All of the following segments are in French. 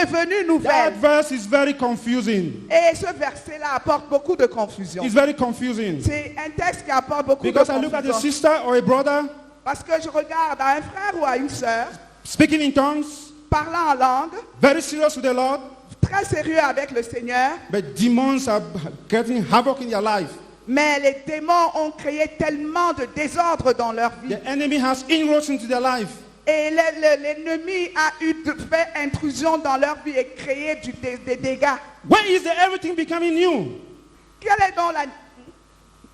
devenue That nouvelle. verse is very confusing. Et ce verset-là apporte beaucoup de confusion. It's very confusing. C'est un texte qui apporte beaucoup Because de I look at a confusion. sister or a brother Parce que je regarde à un frère ou à une sœur speaking in tongues, parlant en langue, very serious with the Lord, très sérieux avec le Seigneur, but demons are getting havoc in their life. mais les démons ont créé tellement de désordre dans leur vie. The enemy has inroads into their life. Et l'ennemi a fait intrusion dans leur vie et créé des dégâts. Where is the everything becoming new? Quelle est donc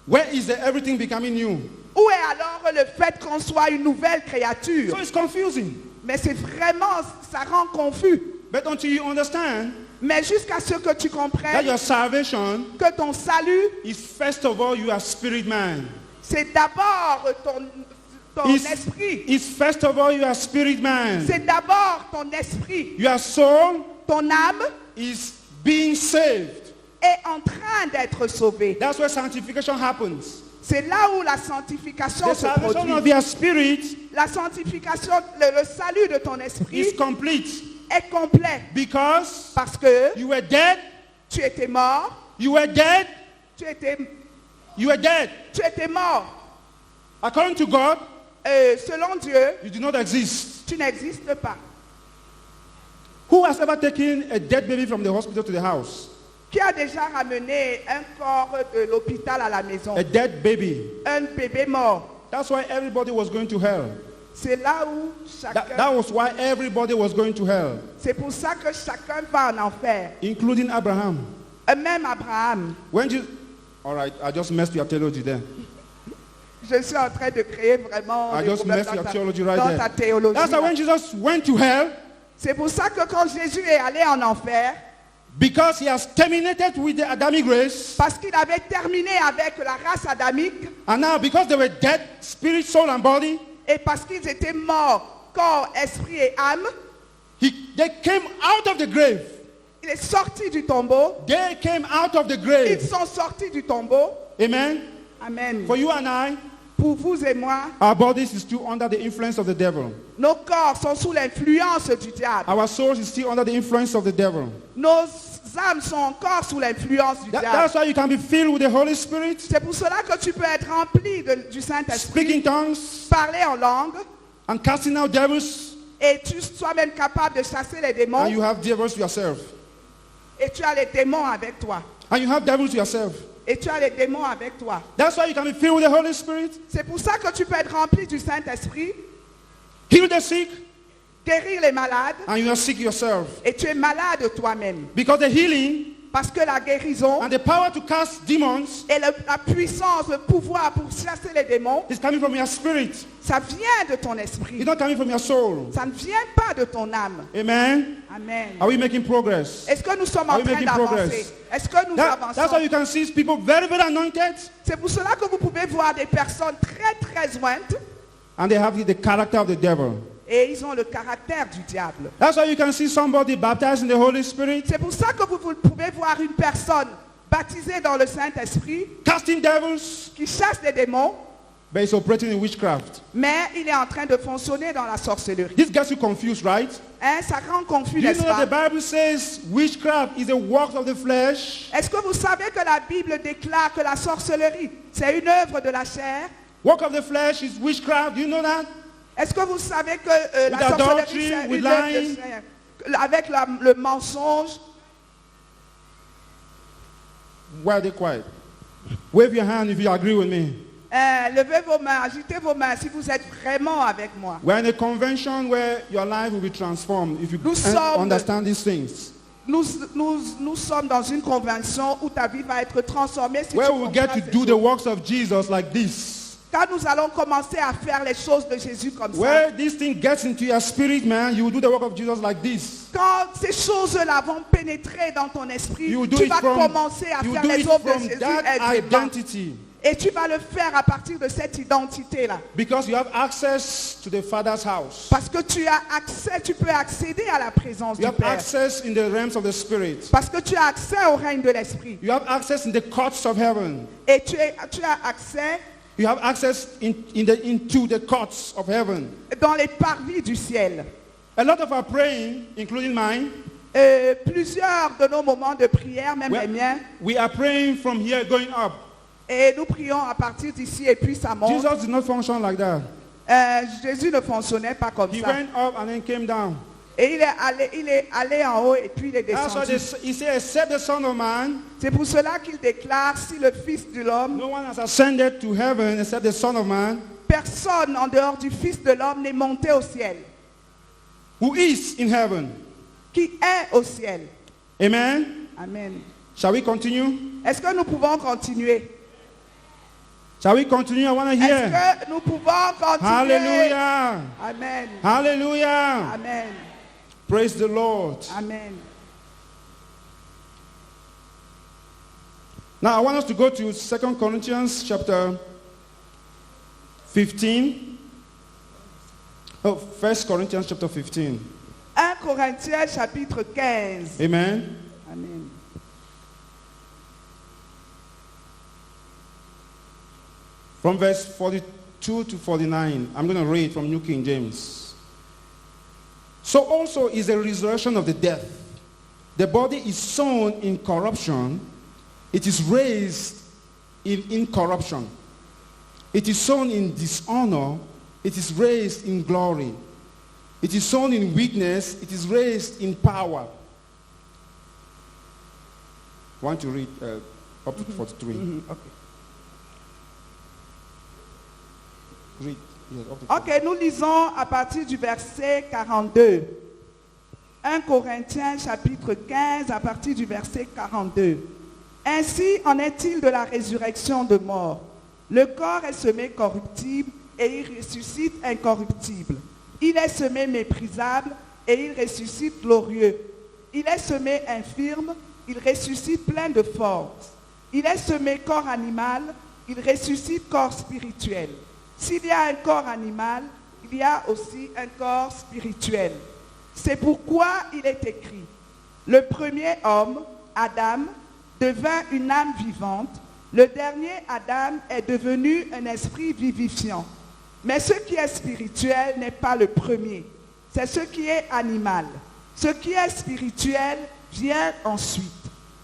Where is the everything becoming new? où est alors le fait qu'on soit une nouvelle créature? So it's confusing. Mais c'est vraiment, ça rend confus. But until you understand Mais jusqu'à ce que tu that comprennes your salvation que ton salut, is first of all you are spirit man. c'est d'abord ton esprit. Is first of all you are spirit man. C'est d'abord ton esprit. Your soul Ton âme is being saved. est en train d'être sauvée. That's where sanctification happens. C'est là où la sanctification The se salvation of produit. your spirit La sanctification, le salut de ton esprit is complete est complet. because Parce que you were dead, tu étais mort, you were dead, tu étais tu étais mort. According to God, Selon Dieu, you do not exist. tu n'existes pas. Who has ever taken a dead baby from the hospital to the house? Qui a déjà ramené un corps de l'hôpital à la maison? A dead baby. Un bébé mort. That's why everybody was going to hell. C'est là où chacun... That was why everybody was going to hell, C'est pour ça que chacun va en enfer. including Abraham. Même Abraham. When you, all right, I just messed your theology there. Je suis en train de créer vraiment I des just problèmes messed your theology dans right ta there. théologie. That's why when Jesus went to hell, C'est pour ça que quand Jésus est allé en enfer, because he has terminated with the Adamic race, parce qu'il avait terminé avec la race adamique, and now because they were dead, spirit, soul, and body, et parce qu'ils étaient morts, corps, esprit et âme, they came out of the grave. il est sorti du tombeau. They came out of the Ils grave. sont sortis du tombeau. Amen. Amen. For you and I, Pour vous et moi, our bodies is still under the influence of the devil. nos corps sont sous l'influence du diable. Our souls is still under the influence of the devil. Nos âmes sont encore sous l'influence du diable. That's why you can be filled with the Holy Spirit, C'est pour cela que tu peux être rempli du Saint-Esprit, speaking tongues, parler en langue, and casting out devils, et tu sois même capable de chasser les démons, and you have devils yourself. et tu as les démons avec toi. And you have devils yourself. Et tu as les démons avec toi. That's why you can be filled with the Holy Spirit, C'est pour ça que tu peux être rempli du Saint-Esprit, heal the sick, guérir les malades, and you are sick yourself. et tu es malade toi-même. Because the healing Parce que la guérison and the power to cast demons et la puissance, le pouvoir pour chasser les démons, is coming from your spirit. ça vient de ton It's esprit. not coming from your soul. Ça ne vient pas de ton âme. Amen. Amen. Are we making progress? Est-ce que nous sommes Are en we train making d'avancer? progress? Est-ce que nous That's why avançons? you can see people very, very anointed, C'est pour cela que vous pouvez voir des personnes très, très jointes and they have the character of the devil. et ils ont le caractère du diable. That's why you can see somebody baptized in the Holy Spirit, C'est pour ça que vous pouvez voir une personne baptisée dans le Saint-Esprit casting devils, qui chasse les démons, but is operating in witchcraft. mais il est en train de fonctionner dans la sorcellerie. This gets you confused, right? Hein, ça rend confus, You n'est-ce know that the pas? Bible says witchcraft is a work of the flesh. Est-ce que vous savez que la Bible déclare que la sorcellerie, c'est une œuvre de la chair? Work of the flesh is witchcraft. You know that? Est-ce que vous savez que la With sorcellerie, adultery, c'est with une œuvre de lying. chair? Avec le mensonge? Why are they quiet? Wave your hand if you agree with me. Levez vos mains, agitez vos mains si vous êtes vraiment avec moi. We're in a convention where your life will be transformed if you Nous sommes- understand these things. Nous sommes dans une convention où ta vie va être transformée si Where tu we will comprends get to ces do the choses. works of Jesus like this. Quand nous allons commencer à faire les choses de Jésus comme ça, Where this thing gets into your spirit, man, you will do the work of Jesus like this. quand ces choses-là vont pénétrer dans ton esprit, You will do tu it vas from, commencer à you will faire do les it œuvres de from Jésus that aisément. identity. Et tu vas le faire à partir de cette identité-là. Because you have access to the Father's house. Parce que tu as accès, tu peux accéder à la présence You du have Père. access in the realms of the Spirit. Parce que tu as accès au règne de l'Esprit. You have access in the courts of heaven. Et tu as accès You have access into the courts of heaven. dans les parvis du ciel. A lot of our praying, including mine, Plusieurs de nos moments de prière, même les miens, We are praying from here going up. et nous prions à partir d'ici et puis ça monte. Jesus did not function like that. Jésus ne fonctionnait pas comme He ça. went up and then came down. Et il est allé en haut et puis il est That's why descendu. he said, except the Son of Man, C'est pour cela qu'il déclare, si le Fils de l'homme, no one has ascended to heaven except the Son of Man, personne en dehors du Fils de l'homme n'est monté au ciel, who is in heaven. qui est au ciel. Amen. Amen. Shall we continue? Est-ce que nous pouvons continuer? Shall we continue? I want to hear. Est-ce que nous pouvons continuer? Hallelujah. Amen. Hallelujah. Amen. Praise the Lord. Amen. Now I want us to go to 2 Corinthians chapter 15. Oh, 1 Corinthians chapter 15. 1 Corinthiens chapitre 15. Amen. Amen. From verse 42 to 49. I'm going to read from New King James. So also is the resurrection of the dead. The body is sown in corruption. It is raised in incorruption. It is sown in dishonor. It is raised in glory. It is sown in weakness. It is raised in power. I want to read up to 43. Ok. Read. Yes, up to Ok, nous lisons à partir du verset 42. 1 Corinthiens chapitre 15 à partir du verset 42. Ainsi en est-il de la résurrection de mort. Le corps est semé corruptible et il ressuscite incorruptible. Il est semé méprisable et il ressuscite glorieux. Il est semé infirme, il ressuscite plein de force. Il est semé corps animal, il ressuscite corps spirituel. S'il y a un corps animal, il y a aussi un corps spirituel. C'est pourquoi il est écrit, le premier homme, Adam, devint une âme vivante. Le dernier Adam est devenu un esprit vivifiant. Mais ce qui est spirituel n'est pas le premier. C'est ce qui est animal. Ce qui est spirituel vient ensuite.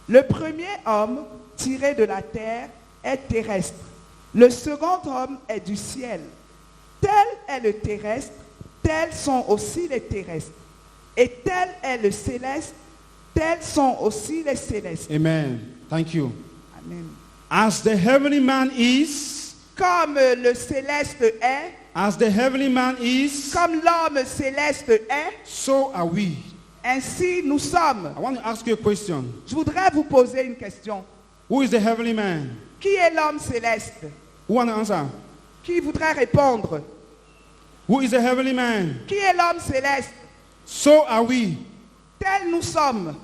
Le premier homme, tiré de la terre, est terrestre. Le second homme est du ciel. Tel est le terrestre, tels sont aussi les terrestres. Et tel est le céleste, tels sont aussi les célestes. Amen. Thank you. Amen. As the heavenly man is, Comme le céleste est, as the heavenly man is, comme l'homme céleste est, so are we. ainsi nous sommes. I want to ask you a question. Je voudrais vous poser une question. Who is the heavenly man? Qui est l'homme céleste? Who want to answer? Qui voudrait répondre? Who is the heavenly man? Qui est l'homme céleste? So are we. Tel nous sommes.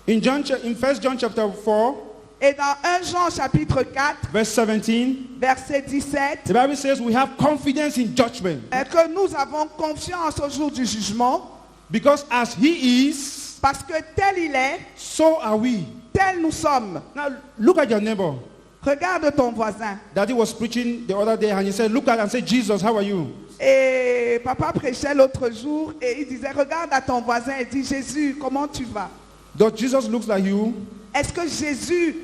In 1 John chapter 4, Et dans 1 Jean chapitre 4, verse 17, verset 17, the Bible says we have confidence in judgment. que nous avons confiance au jour du jugement, Because as he is, parce que tel il est, so are we. tel nous sommes. Now look at your neighbor. Regarde ton voisin. Daddy was preaching the other day and he said, look at and say, Jesus, how are you? Et papa prêchait l'autre jour et il disait, regarde à ton voisin et dit, Jésus, comment tu vas? Does Jesus look like you? Est-ce que Jésus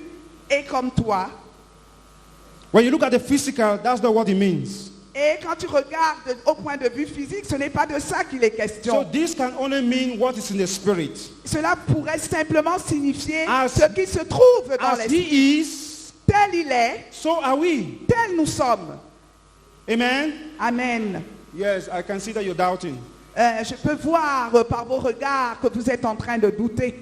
est comme toi? When you look at the physical, that's not what it means. Et quand tu regardes au point de vue physique, ce n'est pas de ça qu'il est So question. this can only mean what is in the spirit. Cela pourrait simplement signifier As- ce qui se trouve dans As l'esprit. he is, Tel il est, so are we. tel nous sommes. Amen? Amen. Yes, I can see that you're doubting. Je peux voir par vos regards que vous êtes en train de douter.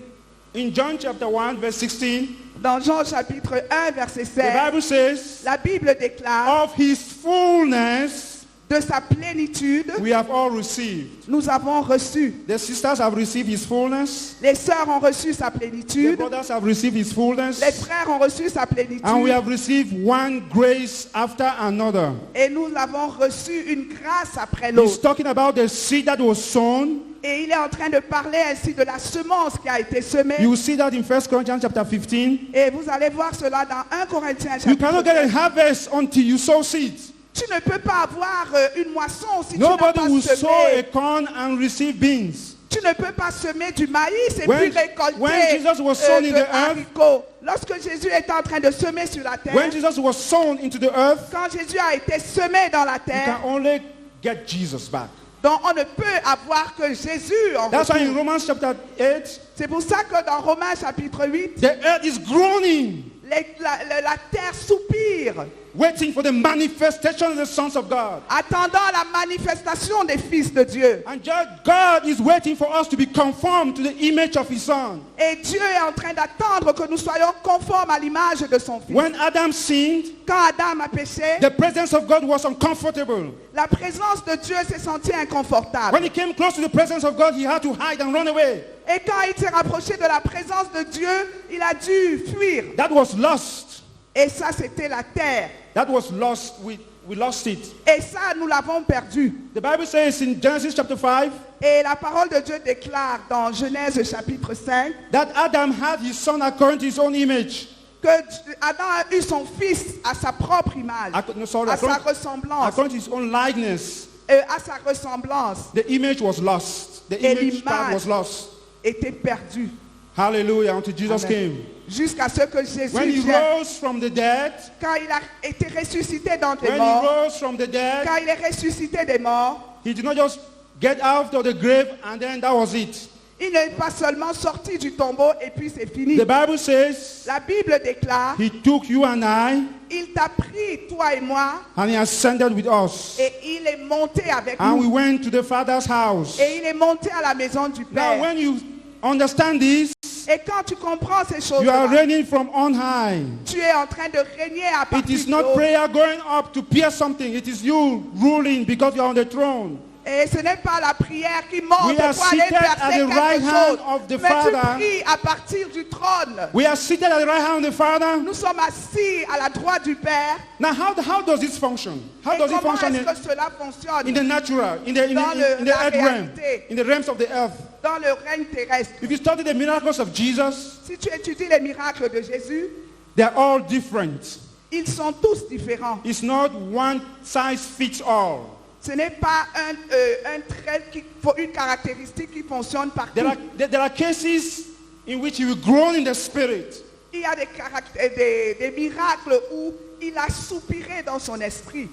In John chapter 1, verse 16, Dans Jean chapitre 1, verset the 16, Bible says, la Bible déclare, of his fullness de sa plénitude, we have all received. nous avons reçu. The sisters have received his fullness. Les sœurs ont reçu sa The plénitude. brothers have received his fullness. Les frères ont reçu sa plénitude. And we have received one grace after another. Et nous avons reçu une grâce après He's l'autre. talking about the seed that was sown. Et il est en train de parler ainsi de la semence qui a été semée. You see that in 1 Corinthians chapter 15. Et vous allez voir cela dans 1 Corinthiens You chapitre cannot get a 15. harvest until you sow seeds. Tu ne peux pas avoir une moisson si tu n'as Nobody pas will sow a semé. corn and receive beans. Tu ne peux pas semer du maïs et When- puis récolter when Jesus was sown in de the earth- haricots. Lorsque Jésus était en train de semer sur la terre, When Jesus was sown into the earth, quand Jésus a été semé dans la you terre, can only get Jesus back. donc on ne peut avoir que Jésus en That's why in retour. Romans chapter 8, C'est pour ça que dans Romains chapitre 8, the earth is groaning, la terre soupire, waiting for the manifestation of the sons of God. attendant la manifestation des fils de Dieu. And God is waiting for us to be conformed to the image of his son. Et Dieu est en train d'attendre que nous soyons conformes à l'image de son fils. When Adam sinned, Quand Adam a péché, the presence of God was uncomfortable. la présence de Dieu s'est sentie inconfortable. When he came close to the presence of God, he had to hide and run away. Et quand il s'est rapproché de la présence de Dieu, il a dû fuir. That was lust. Et ça, c'était la terre. That was lost. We lost it. Et ça, nous l'avons perdu. The Bible says in Genesis chapter 5 Et la parole de Dieu déclare dans Genèse chapitre 5 that Adam had his son according to his own image. que Adam a eu son fils à sa propre image, No, sorry, à sa according, ressemblance, according to his own likeness. à sa ressemblance, The image was lost. The Et image part l'image was lost. était perdue. Hallelujah, until Jesus Amen. came. Jusqu'à ce que Jésus When he vienne. rose from the dead, Quand il a été ressuscité d'entre les when he morts, rose from the dead, quand il est ressuscité des morts, he did not just get out of the grave and then that was it. il n'est pas seulement sorti du tombeau et puis c'est fini. The Bible says La Bible déclare, he took you and I il t'a pris, toi et moi, and he ascended with us. et il est monté avec And we nous. went to the Father's house. Et il est monté à la maison du Now Père. when you understand this, Et quand tu comprends ces you are choses-là, reigning from on high. tu es en train de régner à It partir is de not haut. prayer going up to pierce something. It is you ruling because you are on the throne. Et ce n'est pas la prière qui monte We are pour aller seated at percer the right quelque hand chose. of the Mais tu Father. pries à partir du trône. We are seated at the right hand of the Father. Nous sommes assis à la droite du Père. Now how does this function? How Et does it comment function est-ce que cela fonctionne in the natural, in the Dans la earth realm, réalité. in the realms of the earth? dans le règne terrestre? If you study the miracles of Jesus, Si tu étudies les miracles de Jésus, they are all different. ils sont tous différents. It's not one size fits all. Ce n'est pas un trait, une caractéristique qui fonctionne partout. There are cases in which you will groan in the spirit. Il y a des miracles où il a soupiré dans son esprit.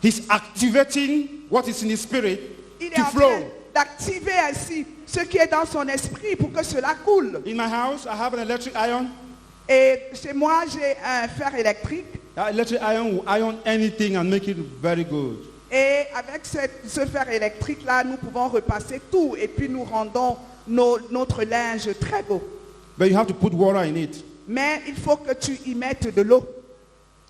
He's activating what is in his spirit Il est to en train flow. d'activer ainsi ce qui est dans son esprit pour que cela coule. In my house, I have an electric iron. Et chez moi, j'ai un fer électrique. That electric iron will iron anything and make it very good. Et avec ce fer électrique-là, nous pouvons repasser tout et puis nous rendons notre linge très beau. But you have to put water in it. Mais il faut que tu y mettes de l'eau.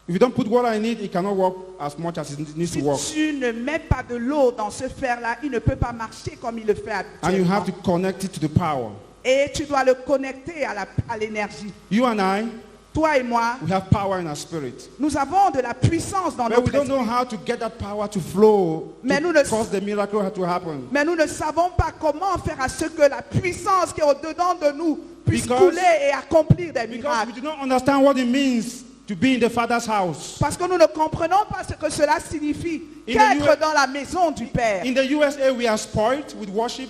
If you don't put water in it, it cannot work as much as it needs to Si work. tu ne mets pas de l'eau dans ce fer-là, il ne peut pas marcher comme il le fait And you have habituellement. to connect it to the power. Et tu dois le connecter à l'énergie. You and I, Toi et moi, we have power in our spirit. nous avons de la puissance dans But we notre don't know esprit. how to get that power to flow Mais nous to ne- cause the miracle to happen. Mais nous ne savons pas comment faire à ce que la puissance qui est au-dedans de nous puisse Because- couler et accomplir des Because miracles. we do not understand what it means to be in the Father's house. Parce que nous ne comprenons pas ce que cela signifie In the qu'être US dans la maison du Père. In the USA, we are spoiled with worship.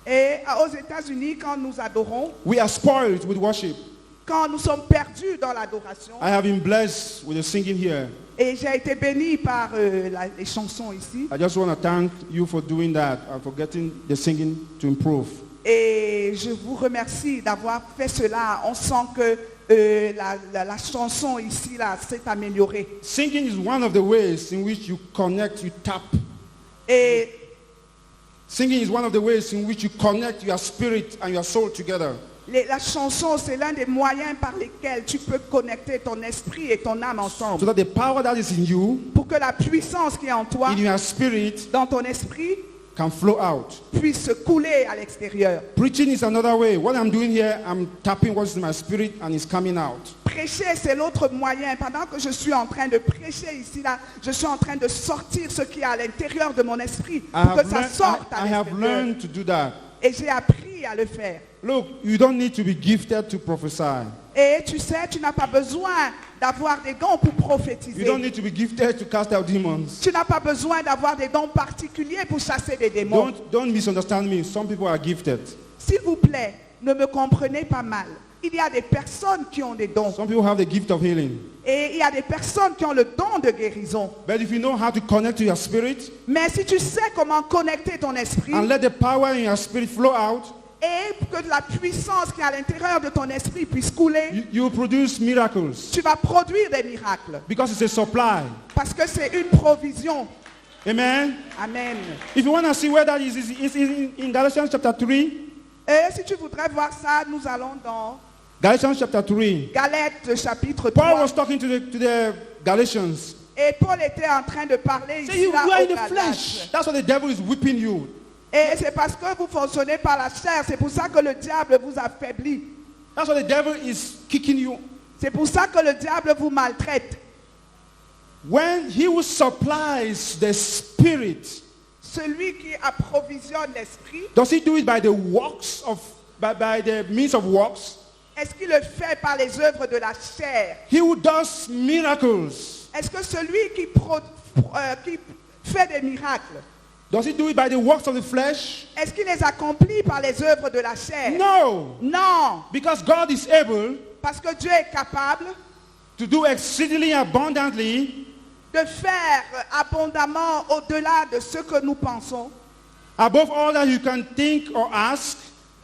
Et aux États-Unis, quand nous adorons, We are spoiled with worship. quand nous sommes perdus dans l'adoration, I have been blessed with the singing here. et j'ai été béni par les chansons ici, I just want to thank you for doing that and for getting the singing to improve. et je vous remercie d'avoir fait cela. On sent que la chanson ici là s'est améliorée. Singing is one of the ways in which you connect, you tap. Et Singing is one of the ways in which you connect your spirit and your soul together. la chanson, c'est l'un des moyens par lesquels tu peux connecter ton esprit et ton âme So ensemble. that the power that is in you, Pour que la puissance qui est en toi, in your spirit, dans ton esprit, can flow out. puisse couler à l'extérieur. Preaching is another way. What I'm doing here, I'm tapping what's in my spirit and it's coming out. Prêcher, c'est l'autre moyen. Pendant que je suis en train de prêcher ici, là, je suis en train de sortir ce qui est à l'intérieur de mon esprit pour que ça sorte à I have l'extérieur. learned to do that. Et j'ai appris à le faire. Look, you don't need to be gifted to prophesy. Et tu sais, tu n'as pas besoin d'avoir des dons pour You prophétiser. don't need to be gifted to cast out demons. Tu n'as pas besoin d'avoir des dons particuliers pour chasser des démons. Don't misunderstand me. Some people are gifted. S'il vous plaît, ne me comprenez pas mal. Il y a des personnes qui ont des dons. Some people have the gift of healing. Et il y a des personnes qui ont le don de guérison. But if you know how to connect to your spirit Mais si tu sais comment connecter ton esprit and let the power in your spirit flow out, et que la puissance qui est à l'intérieur de ton esprit puisse couler, you will produce miracles tu vas produire des miracles. because it's a supply. Parce que c'est une provision. Amen. Amen. If you want to see where that is, it's in Galatians chapter 3. Et si tu voudrais voir ça, nous allons dans Galatians chapter 3. Galates chapitre Paul 3. was talking to the Galatians. Et Paul était en train de parler Say ici you là are aux in the Galates. flesh. That's why the devil is whipping you. Et c'est parce que vous fonctionnez par la chair, c'est pour ça que le diable vous affaiblit. That's why the devil is kicking you. C'est pour ça que le diable vous maltraite. When he who supplies the spirit, Celui qui approvisionne l'esprit, does he do it by the works of by the means of works? est-ce qu'il le fait par les œuvres de la chair? He who does miracles, Est-ce que celui qui fait des miracles, does he do it by the works of the flesh? est-ce qu'il les accomplit par les œuvres de la chair? No, Non, because God is able parce que Dieu est capable to do exceedingly abundantly de faire abondamment au-delà de ce que nous pensons, above all that you can think or ask.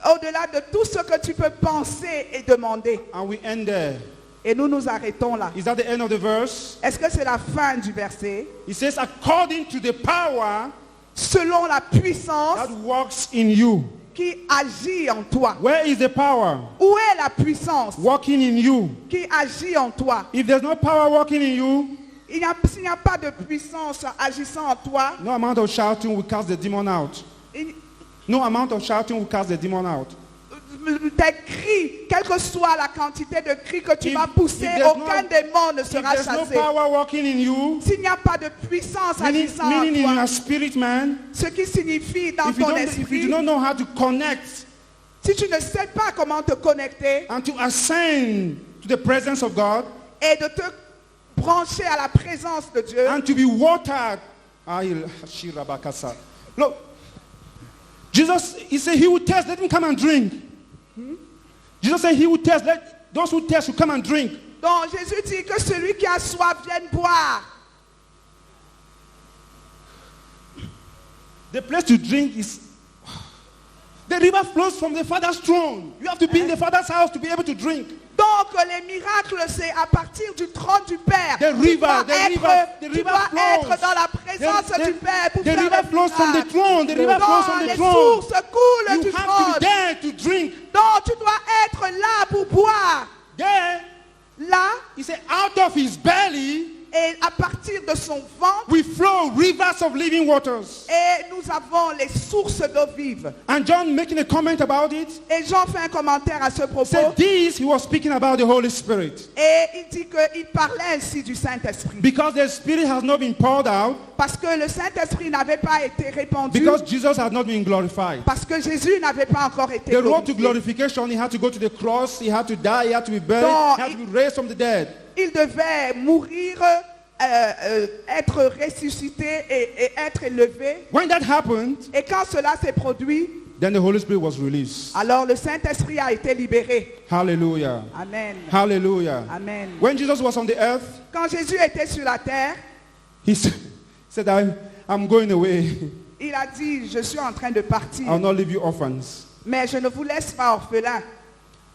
au-delà de tout ce que tu peux penser et demander. And we end there. Et nous nous arrêtons là. Is that the end of the verse? Est-ce que c'est la fin du verset? It says, according to the power Selon la puissance that works in you. qui agit en toi. Where is the power Où est la puissance working in you? qui agit en toi? If there's no power working in you, S'il n'y a pas de puissance agissant en toi, no amount of shouting will cast the demon out. No amount of shouting will cast the demon out. tes cris, quelle que soit la quantité de cris que tu If- vas pousser, if there's aucun no- démon ne If sera there's no chassé. power working in you, S'il n'y a pas de puissance meaning agissant en in your toi, spirit, man, ce qui signifie dans if you ton do esprit, not know how to connect si tu ne sais pas comment te connecter and to ascend to the presence of God et de te brancher à la présence de Dieu, and to be watered. Look, Jesus, he said, he who thirsts, let him come and drink. Jesus said, he who thirsts, let those who thirst should come and drink. donc Jésus dit que celui qui a soif vienne boire. The place to drink is the river flows from the Father's throne. You have to be in the Father's house to be able to drink. Donc les miracles, c'est à partir du trône du Père. The river, the Tu river dois flows. être dans la présence The- du Père pour the faire river les flows from the miracles. throne. The river flows from Donc the les throne. sources coulent You du have to be trône. there to drink. Donc tu dois être là pour boire. There, Là, he said, out of his belly et à partir de son ventre, we flow rivers of living waters. et nous avons les sources d'eau vive. And John making a comment about it, Et Jean fait un commentaire à ce propos. said this, he was speaking about the Holy Spirit. Et il dit qu'il parlait ainsi du Saint-Esprit. Because the Spirit has not been poured out, Parce que le Saint-Esprit n'avait pas été répandu. because Jesus had not been glorified. Parce que Jésus n'avait pas encore été The road to glorifié. glorification, he had to go to the cross, he had to die, he had to be buried, No, he had to be raised from the dead. Il devait mourir, être ressuscité et être élevé. When that happened, Et quand cela s'est produit, then the Holy Spirit was released. alors le Saint-Esprit a été libéré. Hallelujah. Amen. Hallelujah. Amen. When Jesus was on the earth, Quand Jésus était sur la terre, he said, I'm going away. il a dit, je suis en train de partir, I'll not leave you orphans. mais je ne vous laisse pas orphelins.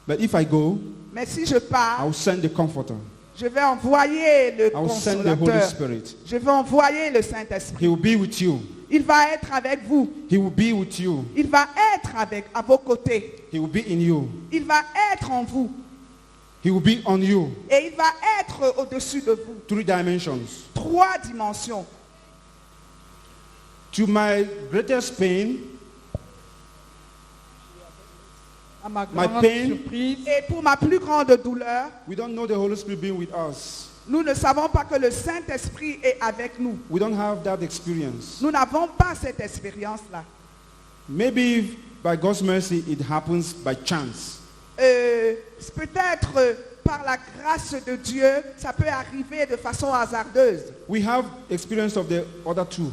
But if I go, Mais si je pars, I'll send the comforter. je vais envoyer le I'll send the Holy consolateur. Spirit. Je vais envoyer le Saint-Esprit. He will be with you. Il va être avec vous. He will be with you. Il va être à vos côtés. He will be in you. Il va être en vous. He will be on you. Et il va être au-dessus de vous. 3 dimensions. 3 dimensions. To my greatest pain, À ma My grande pain. surprise, Et pour ma plus grande douleur, we don't know the Holy Spirit being with us. nous ne savons pas que le Saint-Esprit est avec nous. We don't have that experience. Nous n'avons pas cette expérience-là. Maybe by God's mercy, it happens by chance. Peut-être par la grâce de Dieu, ça peut arriver de façon hasardeuse. We have experience of the other two.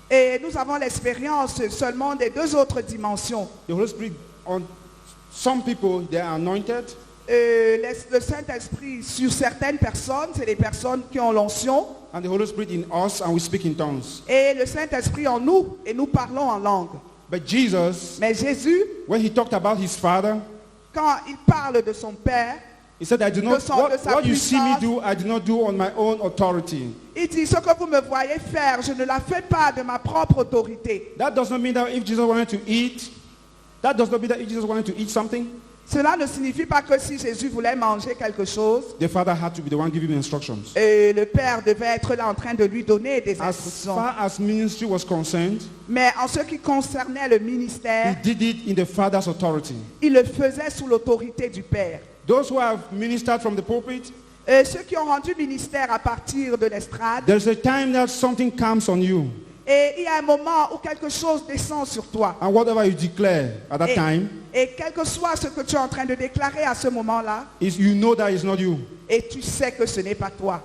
Et nous avons l'expérience seulement des deux autres dimensions. The Holy Spirit, on some people, they are anointed. Le Saint-Esprit sur certaines personnes, c'est les personnes qui ont l'onction. And the Holy Spirit in us, and we speak in tongues. Et le Saint-Esprit en nous, et nous parlons en langue. But Jesus, Mais Jésus, when he talked about his Father, quand il parle de son Père, he said, I do not, de sa what you see me puissance. do, I do not do on my own authority. il dit, ce que vous me voyez faire, je ne la fais pas de ma propre autorité. That does not mean that if Jesus wanted to eat, that does not mean that if Jesus wanted to eat something, Cela ne signifie pas que si Jésus voulait manger quelque chose, the Father had to be the one giving him instructions. le Père devait être là en train de lui donner des As instructions. far as ministry was concerned, Mais en ce qui concernait le he ministère, did it in the Father's authority. il le faisait sous l'autorité du Père. Those who have ministered from the pulpit, Ceux qui ont rendu ministère à partir de l'estrade, there's a time that something comes on you, et il y a un moment où quelque chose descend sur toi. and whatever you declare at that time, Et quel que soit ce que tu es en train de déclarer à ce moment-là, is you know that it's not you. et tu sais que ce n'est pas toi.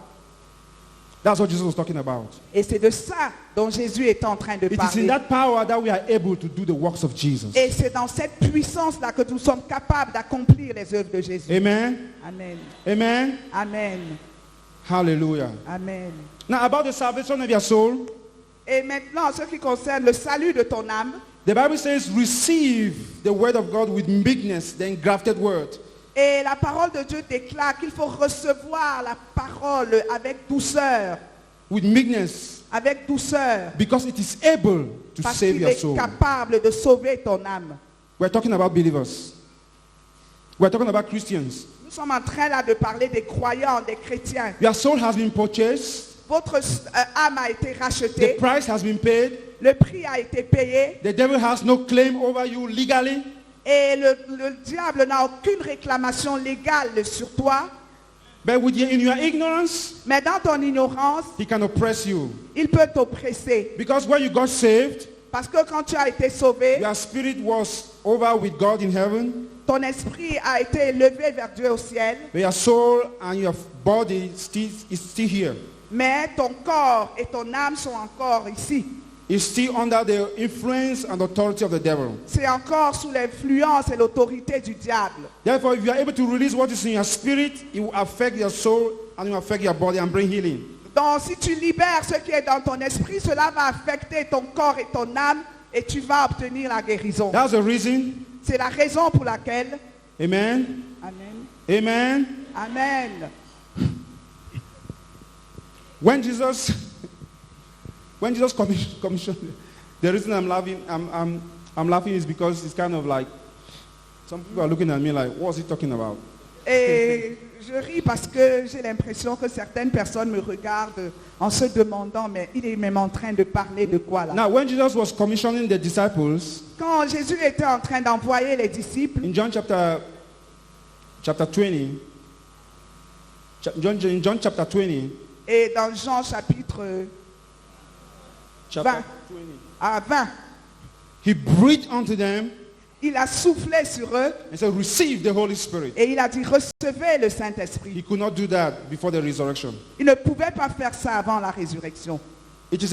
That's what Jesus was talking about. Et c'est de ça dont Jésus est en train de It is in parler. that power that we are able to do the works of Jesus. Et c'est dans cette puissance-là que nous sommes capables d'accomplir les œuvres de Jésus. Amen. Amen. Amen. Amen. Hallelujah. Amen. Now about the salvation of your soul, Et maintenant, en ce qui concerne le salut de ton âme, the Bible says, receive the word of God with meekness, the engrafted word. et la parole de Dieu déclare qu'il faut recevoir la parole avec douceur, With meekness, avec douceur, because it is able to parce save qu'il your est soul. capable de sauver ton âme. We're talking about believers. We're talking about Christians. Nous sommes en train là de parler des croyants, des chrétiens. Your soul has been purchased. Votre âme a été The rachetée, price has been paid. le prix a été payé, The devil has no claim over you legally. et le diable n'a aucune réclamation légale sur toi. But in your ignorance, Mais dans ton ignorance, he can oppress you. il peut t'oppresser. Because when you got saved, Parce que quand tu as été sauvé, your spirit was over with God in heaven. ton esprit a été élevé vers Dieu au ciel, But your soul and your body is still here. mais ton corps et ton âme sont encore ici. It's still under the influence and authority of the devil. C'est encore sous l'influence et l'autorité du diable. Therefore, if you are able to release what is in your spirit, it will affect your soul and it will affect your body and bring healing. Donc si tu libères ce qui est dans ton esprit, cela va affecter ton corps et ton âme et tu vas obtenir la guérison. That's the reason. C'est la raison pour laquelle. Amen. Amen. Amen. Amen. When Jesus commissioned, the reason I'm laughing is because it's kind of like some people are looking at me like, what's he talking about? Et je ris parce que j'ai l'impression que certaines personnes me regardent en se demandant, mais il est même en train de parler de quoi là? Now, when Jesus was commissioning the disciples Quand Jésus était en train d'envoyer les disciples, in John chapter 20, in John chapter 20, et dans Jean chapitre 20, à 20, he breathed unto them il a soufflé sur eux and said, receive the Holy Spirit. et il a dit recevez le He Saint-Esprit. could not do that before the resurrection. Il ne pouvait pas faire ça avant la résurrection. It is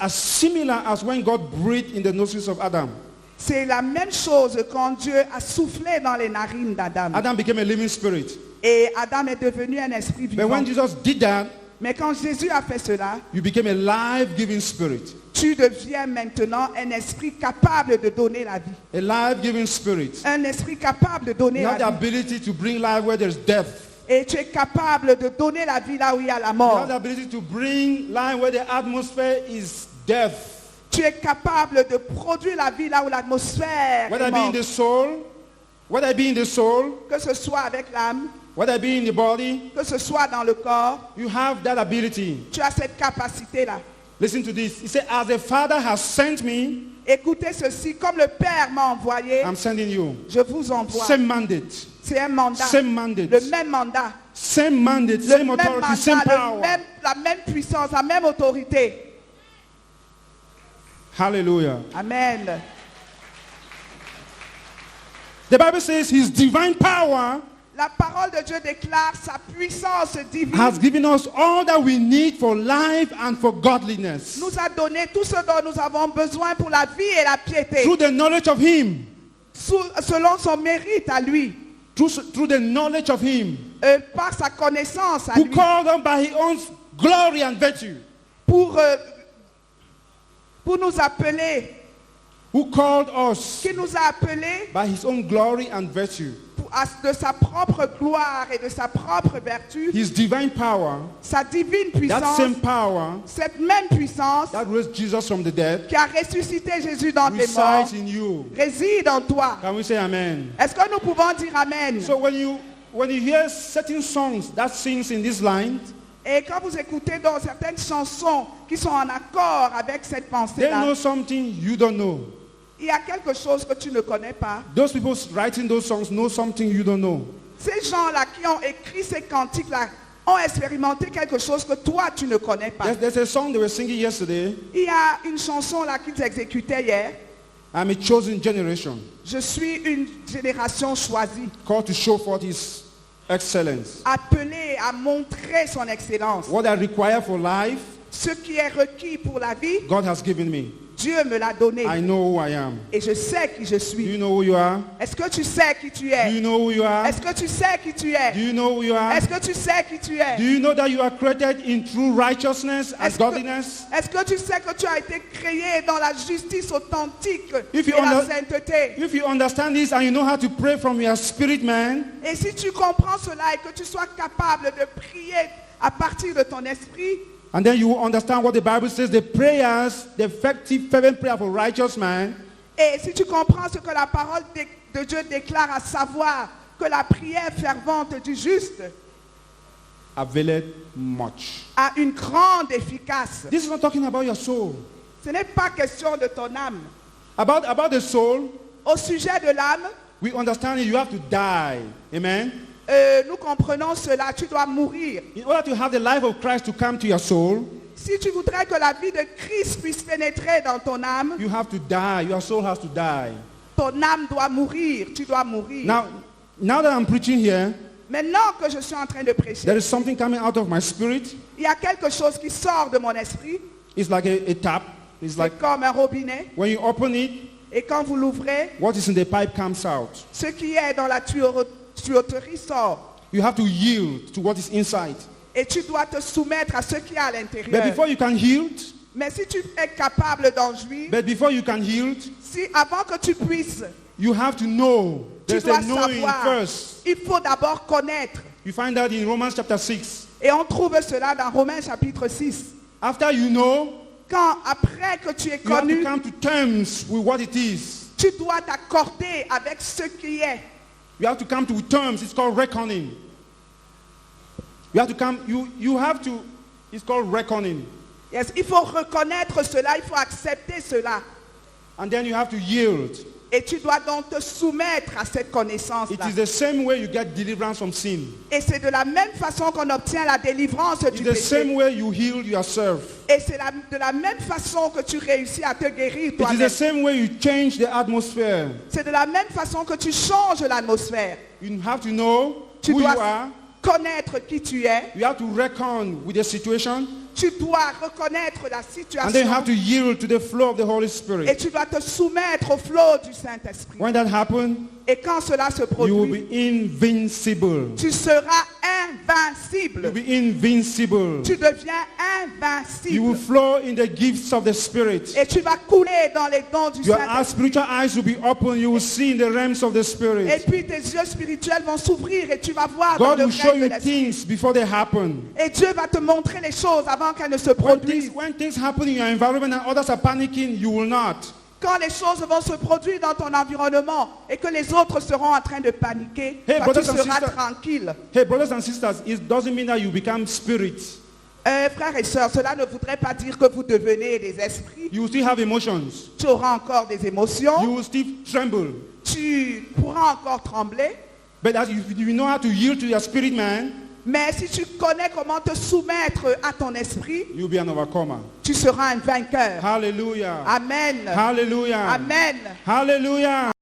as similar as when God breathed in the nostrils of Adam. C'est la même chose quand Dieu a soufflé dans les narines d'Adam. Adam became a living spirit. Et Adam est devenu un esprit But vivant. when Jesus did that, Mais quand Jésus a fait cela, you became a life-giving spirit. tu deviens maintenant un esprit capable de donner la vie. A life-giving spirit. Un esprit capable de donner You have the la vie. ability to bring life where there's death. Et tu es capable de donner la vie là où il y a la You mort. have the ability to bring life where the atmosphere is death. Tu es capable de produire la vie là où l'atmosphère Whether est it be in morte. the soul, whether it be in the soul, Que ce soit avec l'âme, whether it be in the body, que ce soit dans le corps, you have that ability. tu as cette capacité-là. Listen to this. He said, as the Father has sent me, Écoutez ceci, comme le Père m'a envoyé, I'm sending you. je vous envoie. Same mandate. C'est un mandat. Same mandate. Le même mandat. Same mandate, Le same même authority, same mandat, power. la même puissance, la même autorité. Hallelujah. Amen. The Bible says his divine power La parole de Dieu déclare sa puissance divine. has given us all that we need for life and for godliness. Nous a donné tout ce dont nous avons besoin pour la vie et la piété. Through the knowledge of Him. Selon son mérite à lui. Through the knowledge of Him. Par sa connaissance à Who lui. called us by His own glory and virtue. Pour nous appeler. Who called us Qui nous a appelés by His own glory and virtue. De sa propre gloire et de sa propre vertu. His divine power. Sa divine That puissance. same power. Cette même puissance. That raised Jesus from the dead. Qui a ressuscité Jésus dans tes morts. Resides in you. Réside en toi. Can we say amen? Est-ce que nous pouvons dire amen? So when you hear certain songs that sings in this line, et quand vous écoutez dans certaines chansons qui sont en accord avec cette they pensée-là, know something you don't know. il y a quelque chose que tu ne connais pas. Those people writing those songs know something you don't know. Ces gens-là qui ont écrit ces cantiques-là ont expérimenté quelque chose que toi tu ne connais pas. There's a song they were singing yesterday. Il y a une chanson là qu'ils exécutaient hier. I'm a chosen generation. Je suis une génération choisie. Called to show forth His excellence. Appelée à montrer son excellence. What I require for life, ce qui est requis pour la vie, God has given me. Dieu me l'a donné. I know who I am. Et je sais qui je Do suis. you know who you are? Est-ce que tu sais qui tu Do es? you know who you are? Est-ce que tu sais qui tu es? Do you know who you are? Est-ce que tu sais qui tu es? Do you know that you are created in true righteousness and Est-ce godliness? que tu sais que tu as été créé dans la justice authentique If et you la under- sainteté? If you understand this and you know how to pray from your spirit, man, Et si tu comprends cela et que tu sois capable de prier à partir de ton esprit, and then you will understand what the Bible says, the prayers, the effective fervent prayer of a righteous man, et si tu comprends ce que la parole de Dieu déclare, à savoir que la prière fervente du juste availeth much. a une grande efficace. This is not talking about your soul. Ce n'est pas question de ton âme. About the soul, Au sujet de l'âme, we understand you have to die. Amen. nous comprenons cela, tu dois mourir. In order to have the life of Christ to come to your soul, Si tu voudrais que la vie de Christ puisse pénétrer dans ton âme, you have to die. Your soul has to die. ton âme doit mourir, tu dois mourir. Now that I'm preaching here, Maintenant que je suis en train de prêcher, there is something coming out of my spirit. il y a quelque chose qui sort de mon esprit. It's like a tap. It's C'est like comme un robinet. when you open it, Et quand vous l'ouvrez, what is in the pipe comes out. ce qui est dans la tuyauterie sort. You have to yield to what is inside. Et tu dois te soumettre à ce qu'il y a à But l'intérieur. before you can yield, Mais si tu es capable d'en jouir, si avant que tu puisses, you have to know. tu There's dois a knowing savoir. first. Il faut d'abord connaître. You find that in Romans chapter 6. Et on trouve cela dans Romains chapitre 6. After you know, Quand après que tu es you have to connu, come to terms with what it is. tu dois t'accorder avec ce qui est. You have to come to terms. It's called reckoning. You have to come, you have to, it's called reckoning. Yes, il faut reconnaître cela, il faut accepter cela. And then you have to yield. Et tu dois donc te soumettre à cette It connaissance-là. is the same way you get deliverance from sin. Et c'est de la même façon qu'on obtient la délivrance It's du the same péché. way you heal yourself. Et c'est de la même façon que tu réussis à te guérir It is the toi-même. same way you change the atmosphere. C'est de la même façon que tu changes l'atmosphère. You have to know Tu who you dois are. connaître qui tu es. You have to reckon with the situation. Tu dois reconnaître la And then you have to situation. yield to the flow of the Holy Et Spirit. tu dois te soumettre au flot du Saint-Esprit. When that happens, Et quand cela se you will produit, be invincible. tu seras You'll invincible. be invincible. Tu deviens You will invincible. flow in the gifts of the Spirit. Et tu vas couler dans les dons du Your Saint-Esprit. spiritual eyes will be open. You will see in the realms of the Et Spirit. puis tes yeux spirituels vont s'ouvrir et tu vas voir dans God le will show règne de you l'Esprit. things before they happen. Et Dieu va te montrer les choses avant qu'elles ne se produisent. When things happen in your environment and others are panicking, you will not. Quand les choses vont se produire dans ton environnement et que les autres seront en train de paniquer, Hey, toi tu brothers and seras sisters. tranquille. Hey, brothers and sisters, it doesn't mean that you become spirits. Frères et sœurs, cela ne voudrait pas dire que vous devenez des esprits. You will still have emotions. Tu auras encore des You émotions. will still tremble. Tu pourras encore trembler. But as you know how to yield to your spirit man, Mais si tu connais comment te soumettre à ton esprit, you'll be an overcomer. tu seras un vainqueur. Hallelujah. Amen. Hallelujah. Amen. Hallelujah.